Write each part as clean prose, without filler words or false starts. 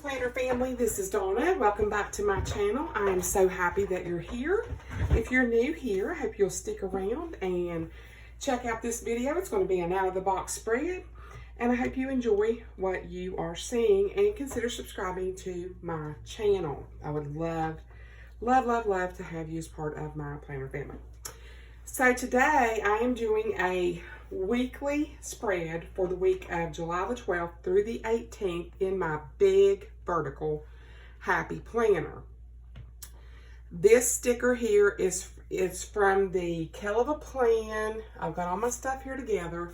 Planner family, this is Donna. Welcome back to my channel. I am so happy that you're here. If you're new here, I hope you'll stick around and check out this video. It's going to be an out-of-the-box spread, and I hope you enjoy what you are seeing and consider subscribing to my channel. I would love to have you as part of my planner family. So today I am doing a weekly spread for the week of July the 12th through the 18th in my big vertical happy planner. This sticker here is from the Kell of a Plan. I've got all my stuff here together.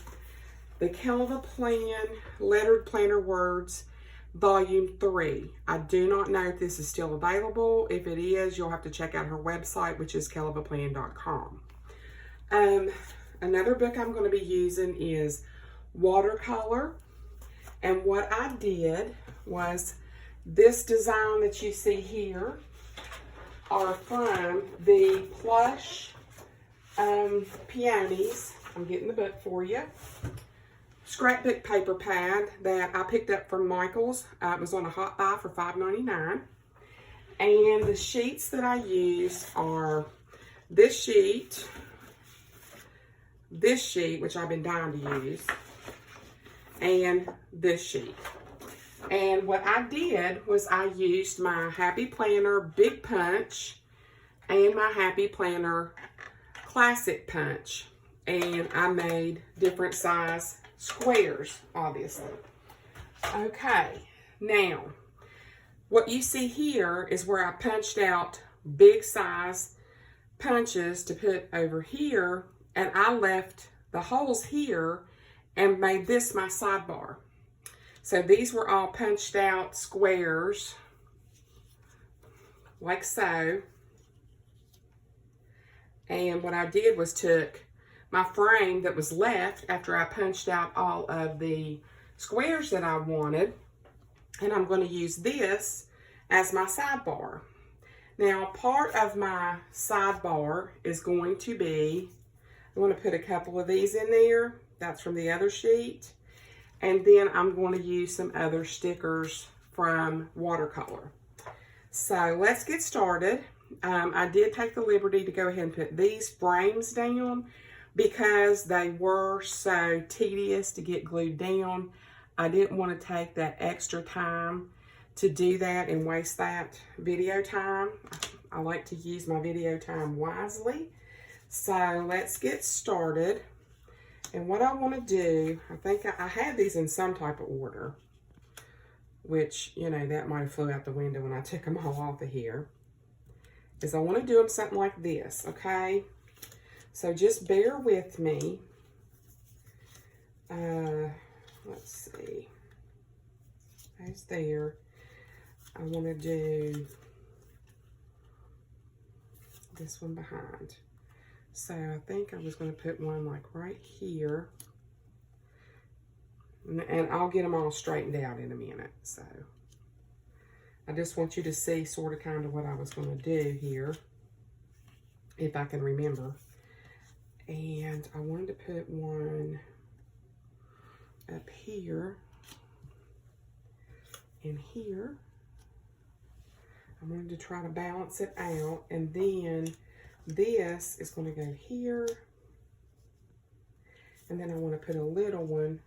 The Kell of a Plan Lettered Planner Words Volume 3. I do not know if this is still available. If it is, you'll have to check out her website, which is kellofaplan.com. Another book I'm going to be using is Watercolor. And what I did was this design that you see here are from the Plush Peonies. I'm getting the book for you. Scrapbook paper pad that I picked up from Michael's. It was on a hot buy for $5.99. And the sheets that I use are this sheet, which I've been dying to use, and this sheet. And what I did was I used my Happy Planner Big Punch and my Happy Planner Classic Punch. And I made different size squares, obviously. Okay, now, what you see here is where I punched out big size punches to put over here. And I left the holes here and made this my sidebar. So these were all punched out squares, like so. And what I did was took my frame that was left after I punched out all of the squares that I wanted, and I'm going to use this as my sidebar. Now, part of my sidebar is going to be, I'm going to put a couple of these in there. That's from the other sheet. And then I'm going to use some other stickers from Watercolor. So let's get started. I did take the liberty to go ahead and put these frames down because they were so tedious to get glued down. I didn't want to take that extra time to do that and waste that video time. I like to use my video time wisely. So let's get started. And what I want to do, I think I had these in some type of order, which, you know, that might have flew out the window when I took them all off of here, is I want to do them something like this, okay? So just bear with me. Let's see. That's there. I want to do this one behind. So I think I was going to put one like right here. And I'll get them all straightened out in a minute. So I just want you to see sort of kind of what I was going to do here, if I can remember. And I wanted to put one up here and here. I wanted to try to balance it out, and then this is going to go here, and then I want to put a little one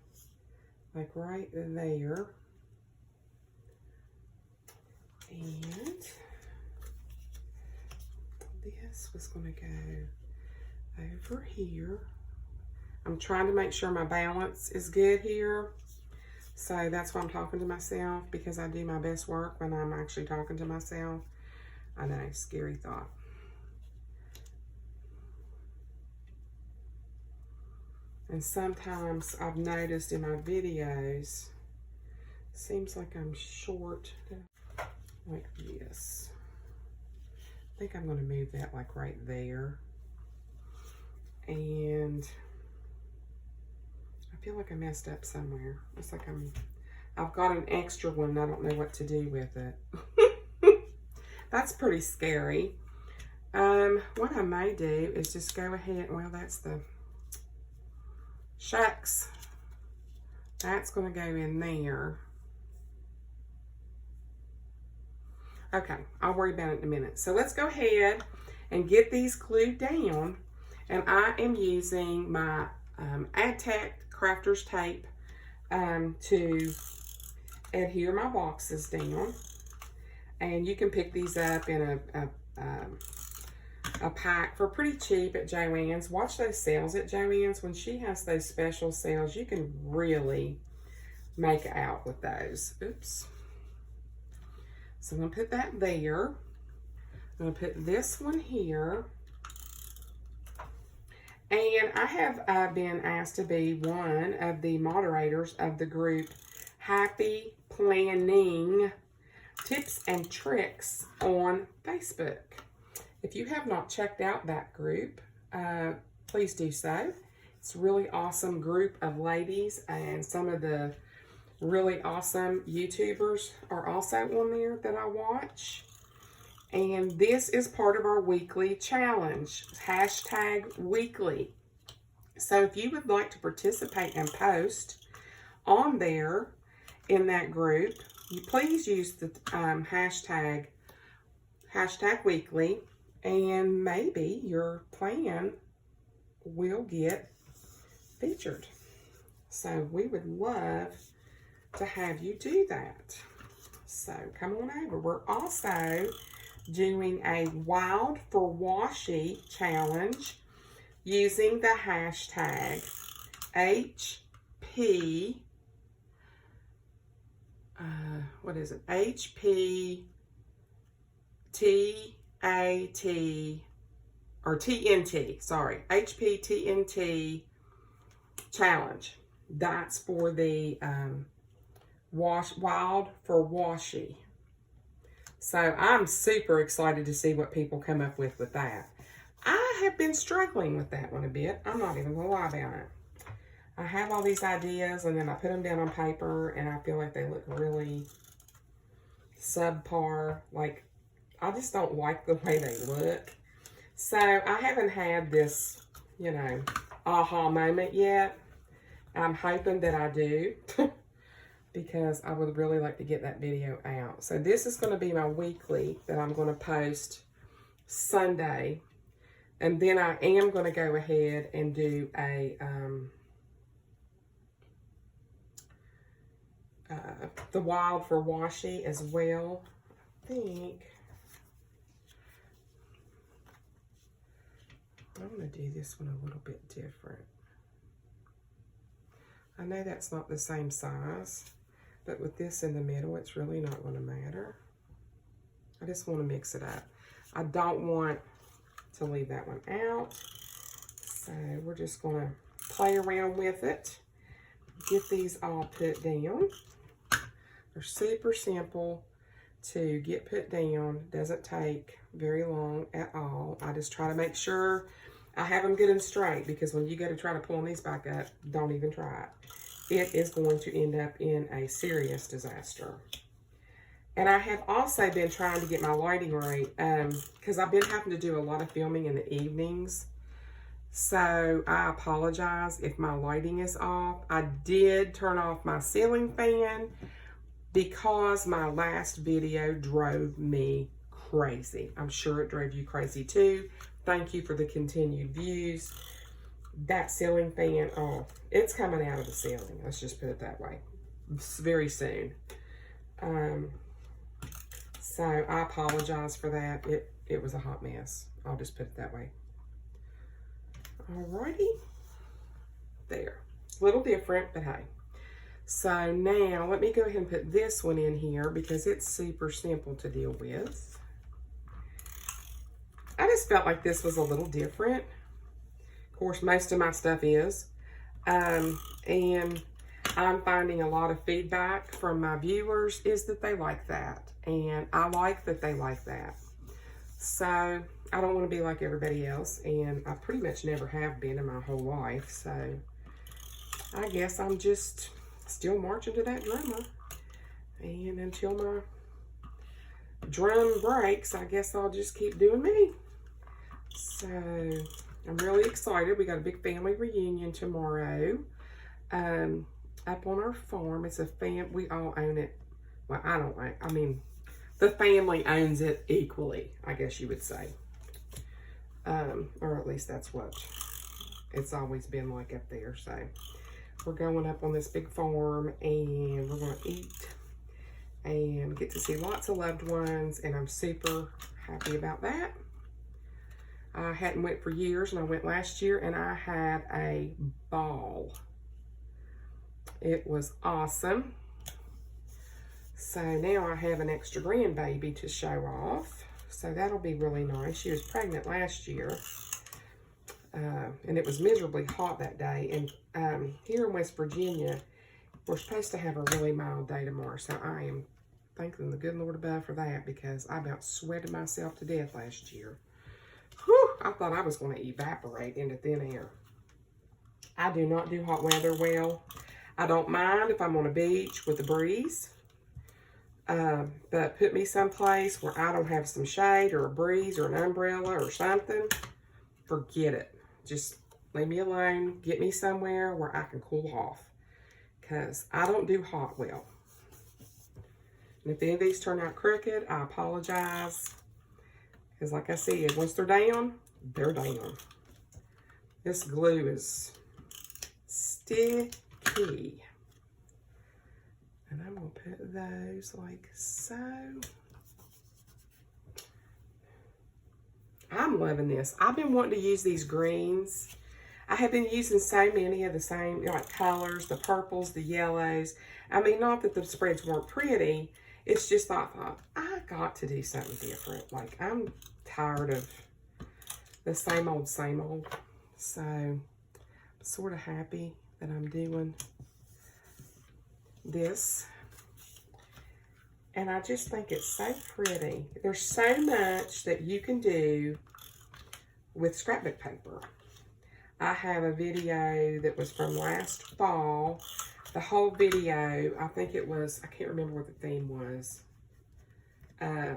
like right there, and this was going to go over here. I'm trying to make sure my balance is good here, so that's why I'm talking to myself, because I do my best work when I'm actually talking to myself. I know, scary thought. And sometimes I've noticed in my videos, seems like I'm short like this. I think I'm going to move that like right there. And I feel like I messed up somewhere. It's like I've got an extra one and I don't know what to do with it. That's pretty scary. What I may do is just go ahead, well, that's the shucks. That's going to go in there. Okay, I'll worry about it in a minute. So let's go ahead and get these glued down. And I am using my Adtac crafter's tape to adhere my boxes down. And you can pick these up in a pack for pretty cheap at Joann's. Watch those sales at Joann's. When she has those special sales, you can really make out with those. Oops. So I'm going to put that there. I'm going to put this one here. And I have been asked to be one of the moderators of the group Happy Planning Tips and Tricks on Facebook. If you have not checked out that group, please do so. It's a really awesome group of ladies, and some of the really awesome YouTubers are also on there that I watch. And this is part of our weekly challenge, #weekly. So if you would like to participate and post on there in that group, you please use the #weekly, and maybe your plan will get featured. So we would love to have you do that. So come on over. We're also doing a Wild for Washi challenge using the hashtag HP, what is it? HPTAT, or TNT, sorry, HPTNT challenge. That's for the Wild for Washi. So I'm super excited to see what people come up with that. I have been struggling with that one a bit. I'm not even gonna lie about it. I have all these ideas, and then I put them down on paper, and I feel like they look really subpar. Like, I just don't like the way they look. So I haven't had this, you know, aha moment yet. I'm hoping that I do. Because I would really like to get that video out. So this is going to be my weekly that I'm going to post Sunday. And then I am going to go ahead and do a the Wild for Washi as well. I think I'm going to do this one a little bit different. I know that's not the same size, but with this in the middle, it's really not going to matter. I just want to mix it up. I don't want to leave that one out. So we're just going to play around with it. Get these all put down. They're super simple to get put down. Doesn't take very long at all. I just try to make sure I have them good and straight, because when you go to try to pull these back up, don't even try it. It is going to end up in a serious disaster. And I have also been trying to get my lighting right, because I've been having to do a lot of filming in the evenings. So I apologize if my lighting is off. I did turn off my ceiling fan because my last video drove me crazy. I'm sure it drove you crazy too. Thank you for the continued views. That ceiling fan, oh, it's coming out of the ceiling. Let's just put it that way. Very soon. So I apologize for that. It was a hot mess. I'll just put it that way. Alrighty. There. A little different, but hey. So now let me go ahead and put this one in here because it's super simple to deal with. I just felt like this was a little different. Of course, most of my stuff is. And I'm finding a lot of feedback from my viewers is that they like that. And I like that they like that. So I don't want to be like everybody else. And I pretty much never have been in my whole life. So I guess I'm just still marching to that drummer. And until my drum breaks, I guess I'll just keep doing me. So I'm really excited. We got a big family reunion tomorrow up on our farm. It's a we all own it. Well, I don't own, I mean, the family owns it equally, I guess you would say. Or at least that's what it's always been like up there. So we're going up on this big farm, and we're going to eat and get to see lots of loved ones, and I'm super happy about that. I hadn't went for years, and I went last year, and I had a ball. It was awesome. So now I have an extra grandbaby to show off. So that'll be really nice. She was pregnant last year. And it was miserably hot that day. And here in West Virginia, we're supposed to have a really mild day tomorrow. So I am thanking the good Lord above for that, because I about sweated myself to death last year. Whew, I thought I was going to evaporate into thin air. I do not do hot weather well. I don't mind if I'm on a beach with a breeze. But put me someplace where I don't have some shade or a breeze or an umbrella or something, forget it. Just leave me alone. Get me somewhere where I can cool off, because I don't do hot well. And if any of these turn out crooked, I apologize. Because like I said, once they're down, they're down. This glue is sticky. And I'm going to put those like so. I'm loving this. I've been wanting to use these greens. I have been using so many of the same like colors, the purples, the yellows. I mean, not that the spreads weren't pretty. It's just I thought, I got to do something different. Like, I'm tired of the same old, same old. So, I'm sort of happy that I'm doing this. And I just think it's so pretty. There's so much that you can do with scrapbook paper. I have a video that was from last fall. The whole video, I think it was, I can't remember what the theme was. I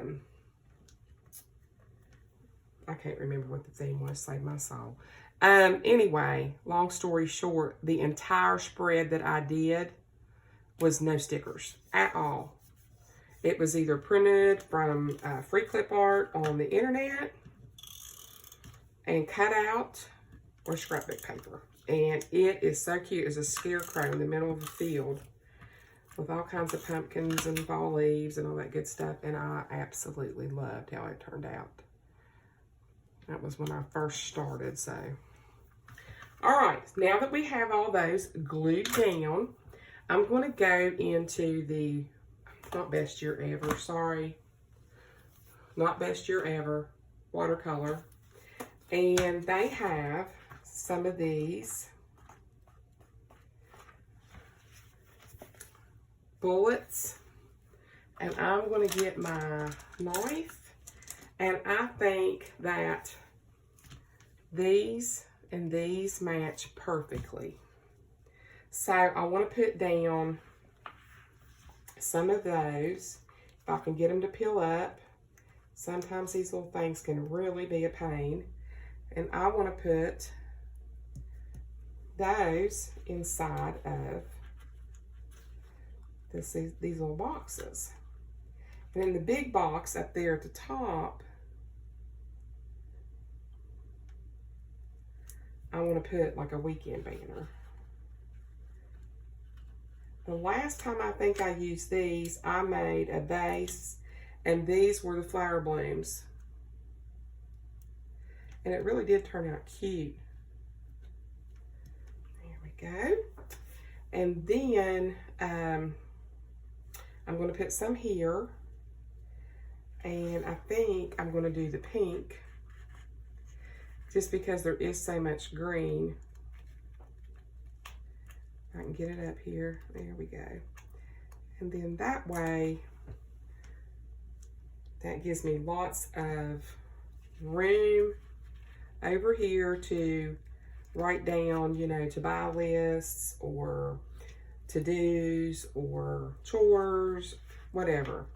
can't remember what the theme was, save my soul. Anyway, long story short, the entire spread that I did was no stickers at all. It was either printed from free clip art on the internet and cut out, or scrapbook paper. And it is so cute. It's a scarecrow in the middle of a field with all kinds of pumpkins and fall leaves and all that good stuff. And I absolutely loved how it turned out. That was when I first started, so. All right, now that we have all those glued down, I'm going to go into the, not best year ever, sorry. Not best year ever, watercolor. And they have some of these bullets. And I'm going to get my knife. And I think that these and these match perfectly. So I want to put down some of those, if I can get them to peel up. Sometimes these little things can really be a pain. And I want to put those inside of these little boxes. And in the big box up there at the top, I want to put like a weekend banner. The last time I think I used these, I made a base, and these were the flower blooms. And it really did turn out cute. There we go. And then I'm going to put some here. And I think I'm going to do the pink, just because there is so much green. I can get it up here. There we go. And then that way, that gives me lots of room over here to write down, you know, to-buy lists or to-dos or chores, whatever.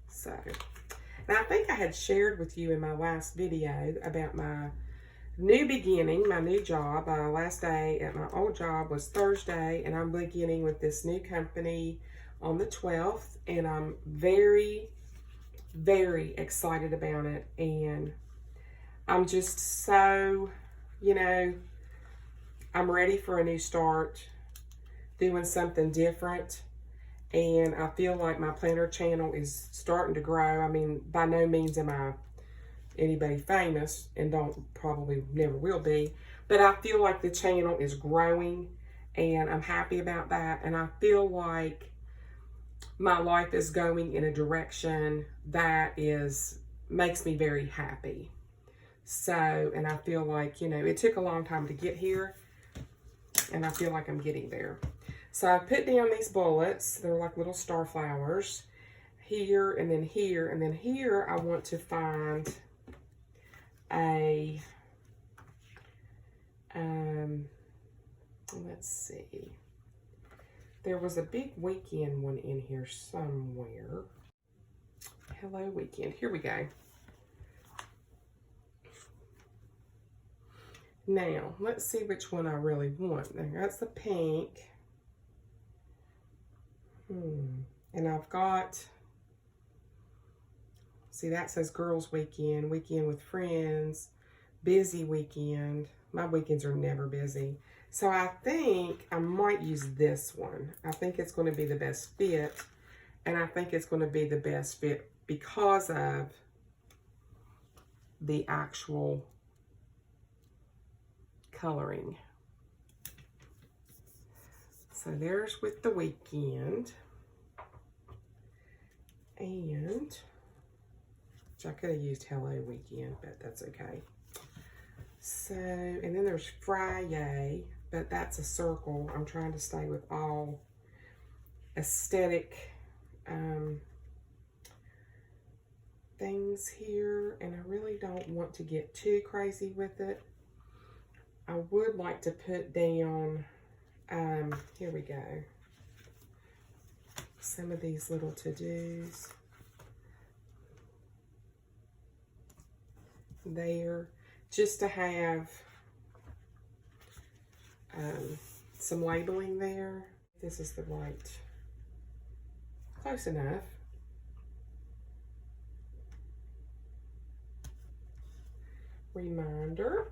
So, and I think I had shared with you in my last video about my new beginning, my new job. Last day at my old job was Thursday, and I'm beginning with this new company on the 12th, and I'm very very excited about it, and I'm just so, you know, I'm ready for a new start, doing something different. And I feel like my planner channel is starting to grow. I mean, by no means am I anybody famous, and probably never will be, but I feel like the channel is growing, and I'm happy about that. And I feel like my life is going in a direction that makes me very happy. So, and I feel like, you know, it took a long time to get here, and I feel like I'm getting there. So I put down these bullets. They're like little star flowers here, and then here, and then here I want to find a, let's see. There was a big weekend one in here somewhere. Hello, weekend. Here we go. Now, let's see which one I really want. That's the pink. And I've got, see, that says girls weekend, weekend with friends, busy weekend. My weekends are never busy. So I think I might use this one. I think it's going to be the best fit. And I think it's going to be the best fit because of the actual coloring. So there's with the weekend. And, which I could have used hello weekend, but that's okay. So, and then there's Friday, but that's a circle. I'm trying to stay with all aesthetic things here, and I really don't want to get too crazy with it. I would like to put down, here we go, some of these little to-dos there, just to have some labeling there. This is the right, close enough. Reminder.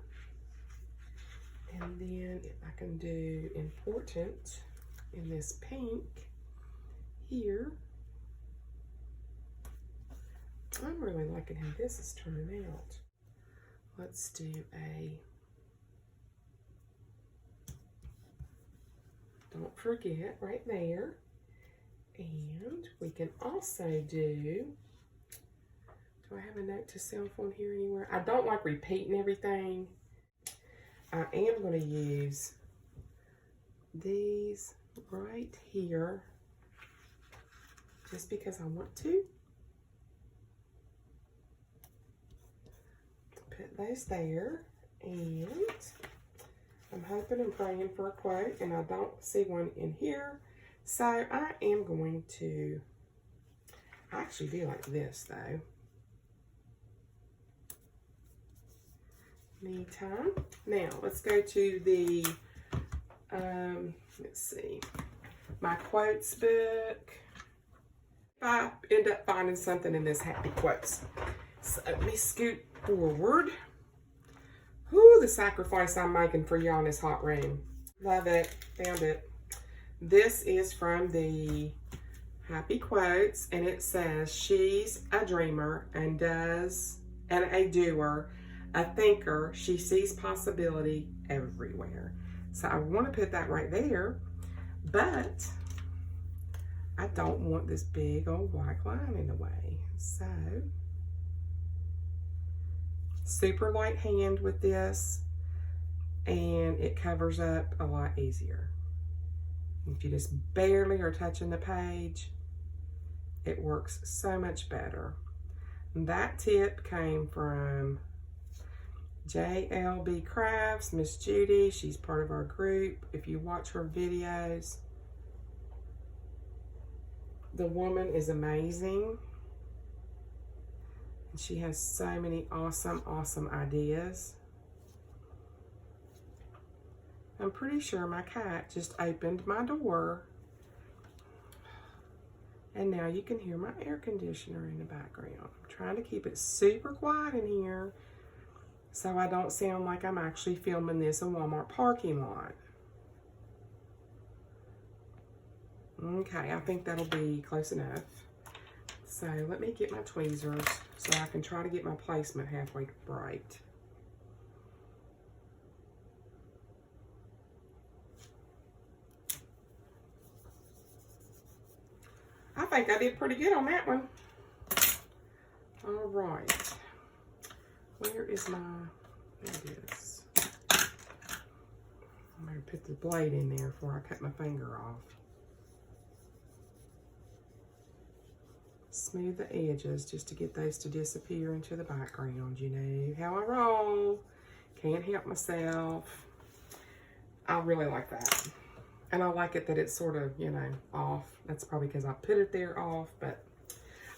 And then if I can do important in this pink here. I'm really liking how this is turning out. Let's do a, don't forget, right there. And we can also do I have a note to self on here anywhere? I don't like repeating everything. I am going to use these right here just because I want to. Put those there, and I'm hoping and praying for a quote, and I don't see one in here. So I am going to, I actually do like this though. Meantime, now let's go to the, let's see, my quotes book. If I end up finding something in this happy quotes. So let me scoot forward. Whoo, the sacrifice I'm making for you on this hot room. Love it, found it. This is from the Happy Quotes, and it says, she's a dreamer and a doer, a thinker. She sees possibility everywhere. So I want to put that right there, but I don't want this big old white line in the way. So super light hand with this, and it covers up a lot easier. If you just barely are touching the page, it works so much better. And that tip came from JLB Crafts, Miss Judy. She's part of our group. If you watch her videos, the woman is amazing. And she has so many awesome, awesome ideas. I'm pretty sure my cat just opened my door And now you can hear my air conditioner in the background. I'm trying to keep it super quiet in here so I don't sound like I'm actually filming this in Walmart parking lot. Okay, I think that'll be close enough. So let me get my tweezers so I can try to get my placement halfway right. I think I did pretty good on that one. All right. Where is my, there it is. I'm going to put the blade in there before I cut my finger off. Smooth the edges just to get those to disappear into the background. You know how I roll. Can't help myself. I really like that. And I like it that it's sort of, you know, off. That's probably because I put it there off, but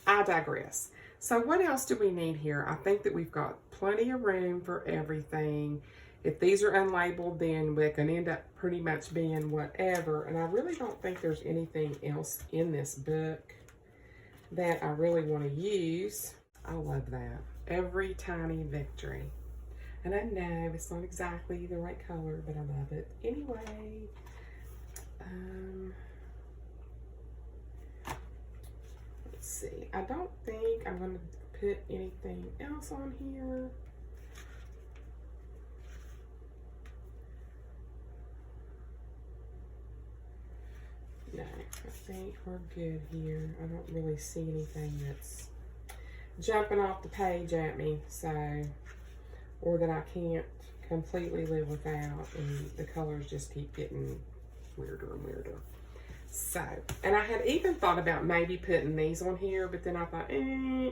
I digress. So what else do we need here? I think that we've got plenty of room for everything. If these are unlabeled, then we can end up pretty much being whatever. And I really don't think there's anything else in this book that I really want to use. I love that. Every tiny victory. And I know it's not exactly the right color, but I love it. Anyway, let's see. I don't think I'm going to put anything else on here. No, I think we're good here. I don't really see anything that's jumping off the page at me, so, or that I can't completely live without, and the colors just keep getting weirder and weirder. So, and I had even thought about maybe putting these on here, but then I thought, I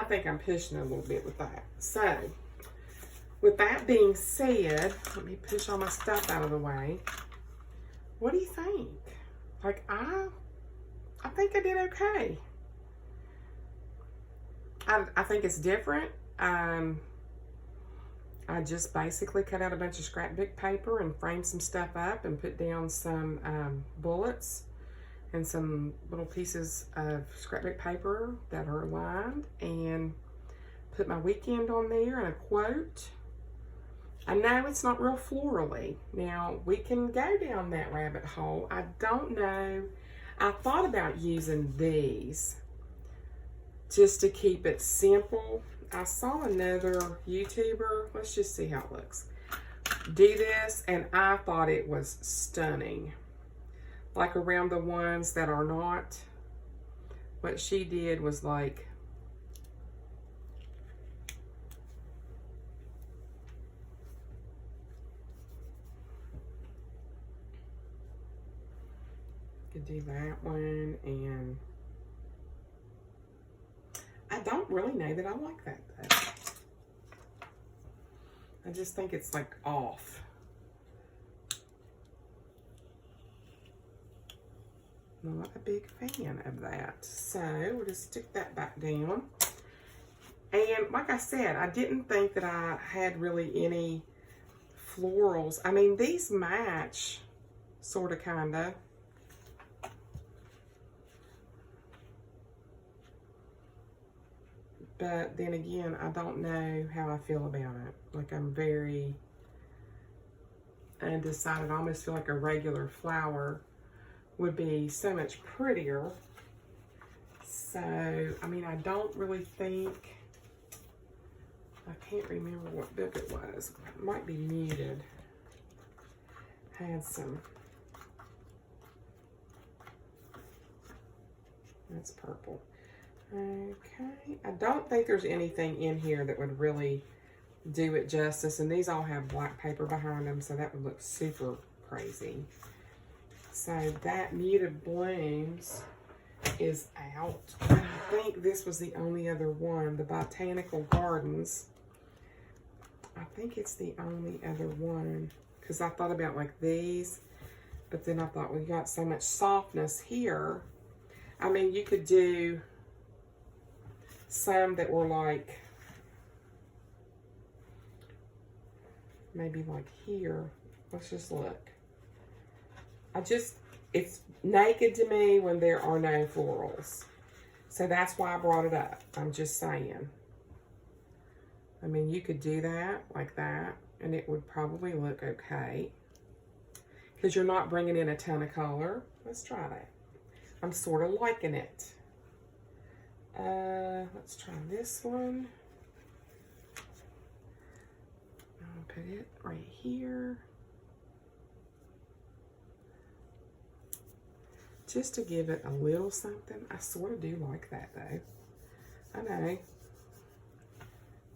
think I'm pushing a little bit with that. So, with that being said, let me push all my stuff out of the way. What do you think? Like, I think I did okay. I think it's different. I just basically cut out a bunch of scrapbook paper and framed some stuff up and put down some bullets and some little pieces of scrapbook paper that are lined, and put my weekend on there and a quote. I know it's not real florally. Now, we can go down that rabbit hole. I don't know. I thought about using these just to keep it simple. I saw another YouTuber, let's just see how it looks, do this, and I thought it was stunning. Like around the ones that are not, what she did was like, could do that one, and I don't really know that I like that though. I just think it's like off. Not a big fan of that. So we'll just stick that back down. And like I said, I didn't think that I had really any florals. I mean, these match, sort of, kind of. But then again, I don't know how I feel about it. Like, I'm very undecided. I almost feel like a regular flower would be so much prettier. So, I mean, I don't really think, I can't remember what book it was. It might be muted. Had some, that's purple. Okay, I don't think there's anything in here that would really do it justice, and these all have black paper behind them, so that would look super crazy. So that Muted Blooms is out. And I think this was the only other one, the Botanical Gardens. I think it's the only other one, because I thought about like these, but then I thought we got so much softness here. I mean, you could do some that were like, maybe like here. Let's just look. it's naked to me when there are no florals. So that's why I brought it up. I'm just saying. I mean, you could do that like that, and it would probably look okay. Because you're not bringing in a ton of color. Let's try that. I'm sort of liking it. Let's try this one. I'll put it right here. Just to give it a little something. I sort of do like that though. I know.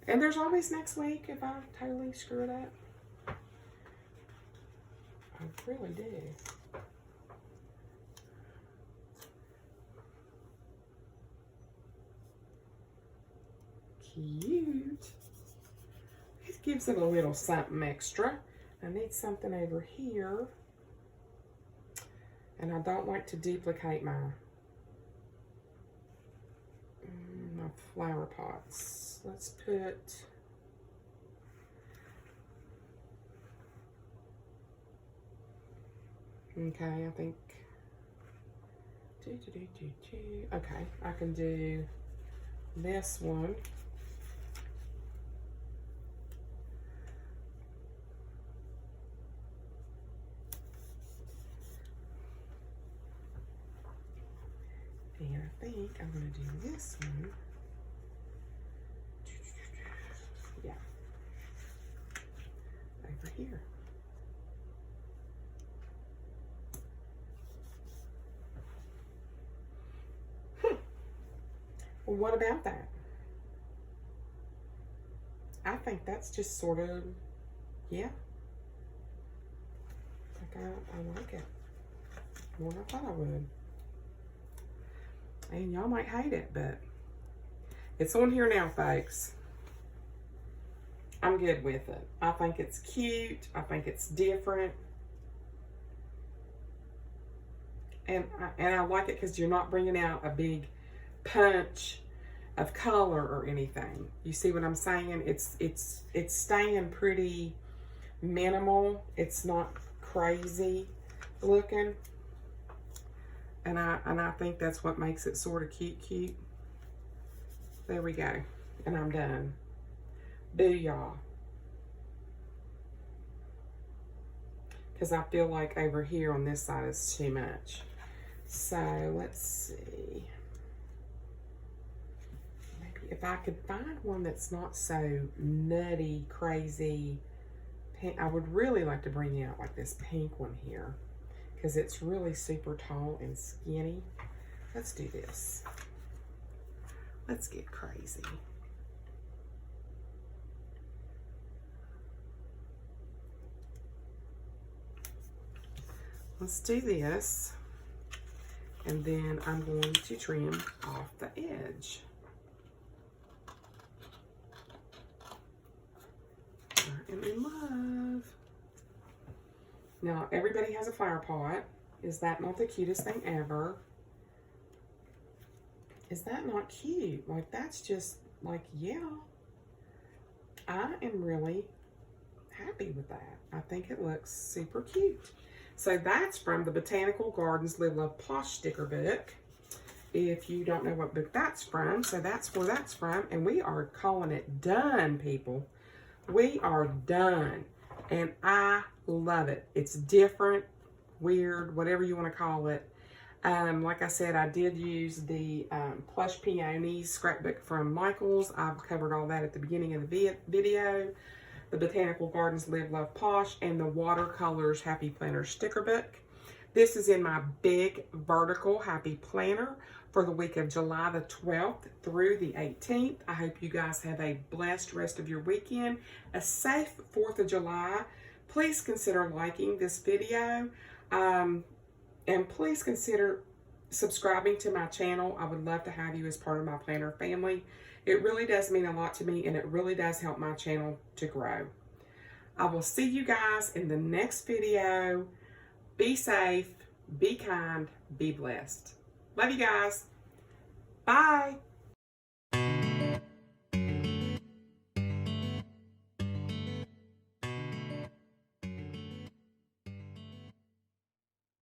And there's always next week if I totally screw it up. I really do. Cute. It gives it a little something extra. I need something over here. And I don't like to duplicate my flower pots. Let's put okay, I think okay, I can do this one. And I think I'm going to do this one. Yeah. Over here. Well, what about that? I think that's just sort of, yeah. Like I like it more than I thought I would. And y'all might hate it, but it's on here now, folks. I'm good with it. I think it's cute. I think it's different. And I like it because you're not bringing out a big punch of color or anything. You see what I'm saying? It's staying pretty minimal. It's not crazy looking. And I think that's what makes it sort of cute. There we go. And I'm done. Booyah. Because I feel like over here on this side is too much. So let's see. Maybe if I could find one that's not so nutty, crazy pink. I would really like to bring out like this pink one here. Because it's really super tall and skinny. Let's do this. Let's get crazy. Let's do this. And then I'm going to trim off the edge. I am in love. Now, everybody has a flower pot. Is that not the cutest thing ever? Is that not cute? Like, that's just, like, yeah. I am really happy with that. I think it looks super cute. So, that's from the Botanical Gardens Live Love Plush sticker book. If you don't know what book that's from, so that's where that's from. And we are calling it done, people. We are done. And I love it. It's different, weird, whatever you want to call it. Like I said, I did use the Plush Peonies Scrapbook from Michaels. I've covered all that at the beginning of the video. The Botanical Gardens Live Love Posh and the Watercolors Happy Planner sticker book. This is in my big vertical Happy Planner for the week of July the 12th through the 18th. I hope you guys have a blessed rest of your weekend, a safe 4th of July. Please consider liking this video, and please consider subscribing to my channel. I would love to have you as part of my planner family. It really does mean a lot to me, and it really does help my channel to grow. I will see you guys in the next video. Be safe, be kind, be blessed. Love you guys. Bye.